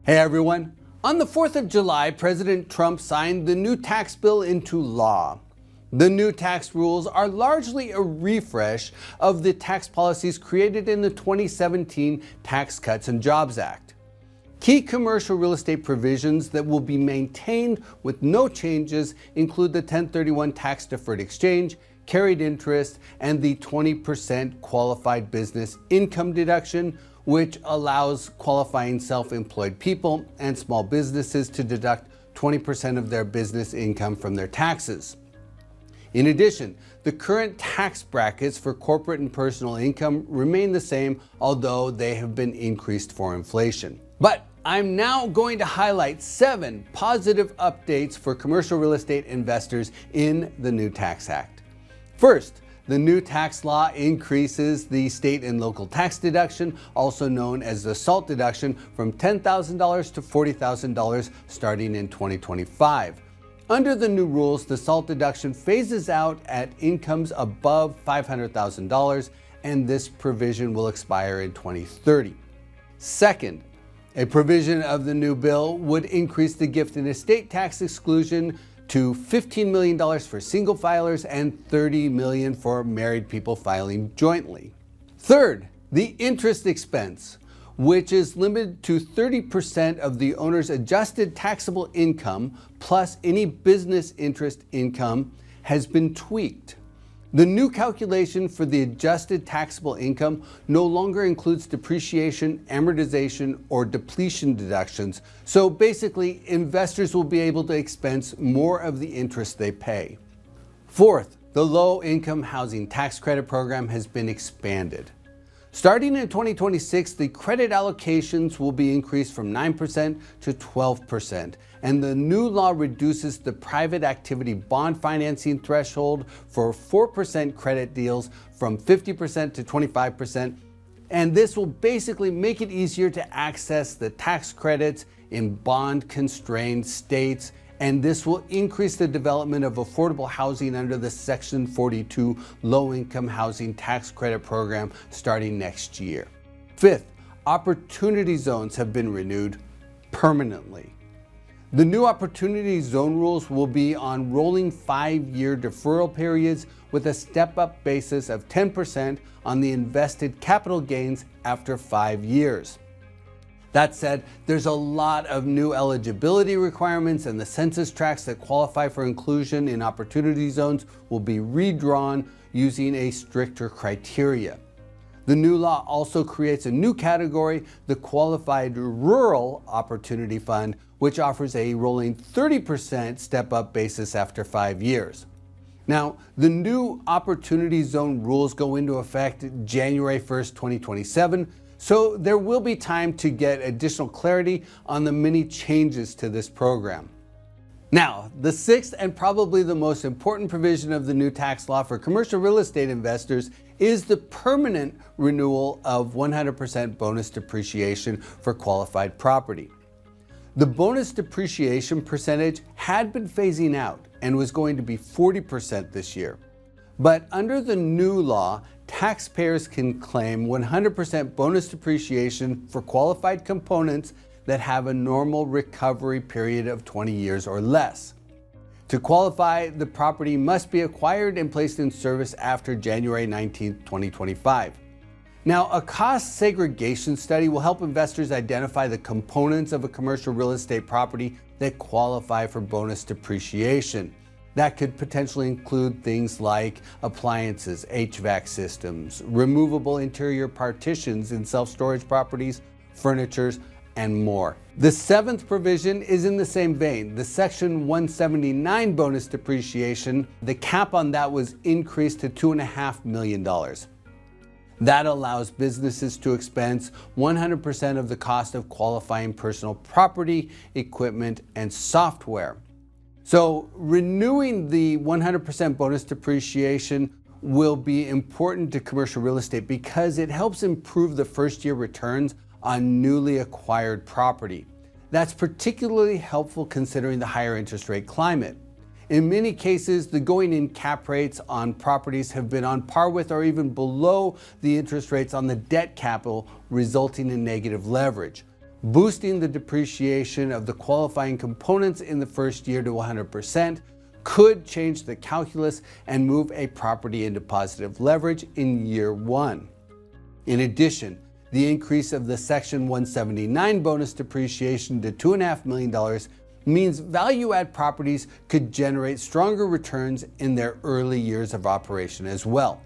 Hey everyone! On the 4th of July, President Trump signed the new tax bill into law. The new tax rules are largely a refresh of the tax policies created in the 2017 Tax Cuts and Jobs Act. Key commercial real estate provisions that will be maintained with no changes include the 1031 tax deferred exchange, carried interest, and the 20% qualified business income deduction, which allows qualifying self-employed people and small businesses to deduct 20% of their business income from their taxes. In addition, the current tax brackets for corporate and personal income remain the same, although they have been increased for inflation. But I'm now going to highlight 7 positive updates for commercial real estate investors in the new tax act. First, the new tax law increases the state and local tax deduction, also known as the SALT deduction, from $10,000 to $40,000 starting in 2025. Under the new rules, the SALT deduction phases out at incomes above $500,000, and this provision will expire in 2030. Second, a provision of the new bill would increase the gift and estate tax exclusion to $15 million for single filers and $30 million for married people filing jointly. Third, the interest expense, which is limited to 30% of the owner's adjusted taxable income plus any business interest income, has been tweaked. The new calculation for the adjusted taxable income no longer includes depreciation, amortization, or depletion deductions. So basically, investors will be able to expense more of the interest they pay. Fourth, the low-income housing tax credit program has been expanded. Starting in 2026, the credit allocations will be increased from 9% to 12%, and the new law reduces the private activity bond financing threshold for 4% credit deals from 50% to 25%, and this will basically make it easier to access the tax credits in bond-constrained states, and this will increase the development of affordable housing under the Section 42 Low-Income Housing Tax Credit Program starting next year. Fifth, opportunity zones have been renewed permanently. The new opportunity zone rules will be on rolling 5-year deferral periods with a step-up basis of 10% on the invested capital gains after 5 years. That said, there's a lot of new eligibility requirements, and the census tracts that qualify for inclusion in opportunity zones will be redrawn using a stricter criteria. The new law also creates a new category, the Qualified Rural Opportunity Fund, which offers a rolling 30% step-up basis after 5 years. Now, the new Opportunity Zone rules go into effect January 1st, 2027, so there will be time to get additional clarity on the many changes to this program. Now, the sixth and probably the most important provision of the new tax law for commercial real estate investors is the permanent renewal of 100% bonus depreciation for qualified property. The bonus depreciation percentage had been phasing out and was going to be 40% this year. But under the new law, taxpayers can claim 100% bonus depreciation for qualified components that have a normal recovery period of 20 years or less. To qualify, the property must be acquired and placed in service after January 19, 2025. Now, a cost segregation study will help investors identify the components of a commercial real estate property that qualify for bonus depreciation. That could potentially include things like appliances, HVAC systems, removable interior partitions in self-storage properties, furniture, and more. The seventh provision is in the same vein. The Section 179 bonus depreciation, the cap on that was increased to $2.5 million. That allows businesses to expense 100% of the cost of qualifying personal property, equipment, and software. So renewing the 100% bonus depreciation will be important to commercial real estate because it helps improve the first-year returns on newly acquired property. That's particularly helpful considering the higher interest rate climate. In many cases, the going-in cap rates on properties have been on par with or even below the interest rates on the debt capital, resulting in negative leverage. Boosting the depreciation of the qualifying components in the first year to 100% could change the calculus and move a property into positive leverage in year one. In addition, the increase of the Section 179 bonus depreciation to $2.5 million means value-add properties could generate stronger returns in their early years of operation as well.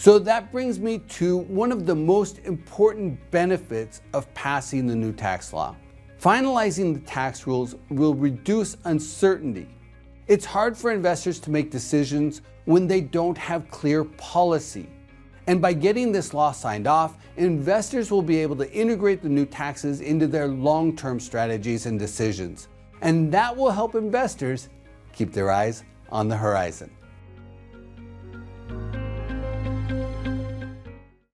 So that brings me to one of the most important benefits of passing the new tax law. Finalizing the tax rules will reduce uncertainty. It's hard for investors to make decisions when they don't have clear policy. And by getting this law signed off, investors will be able to integrate the new taxes into their long-term strategies and decisions. And that will help investors keep their eyes on the horizon.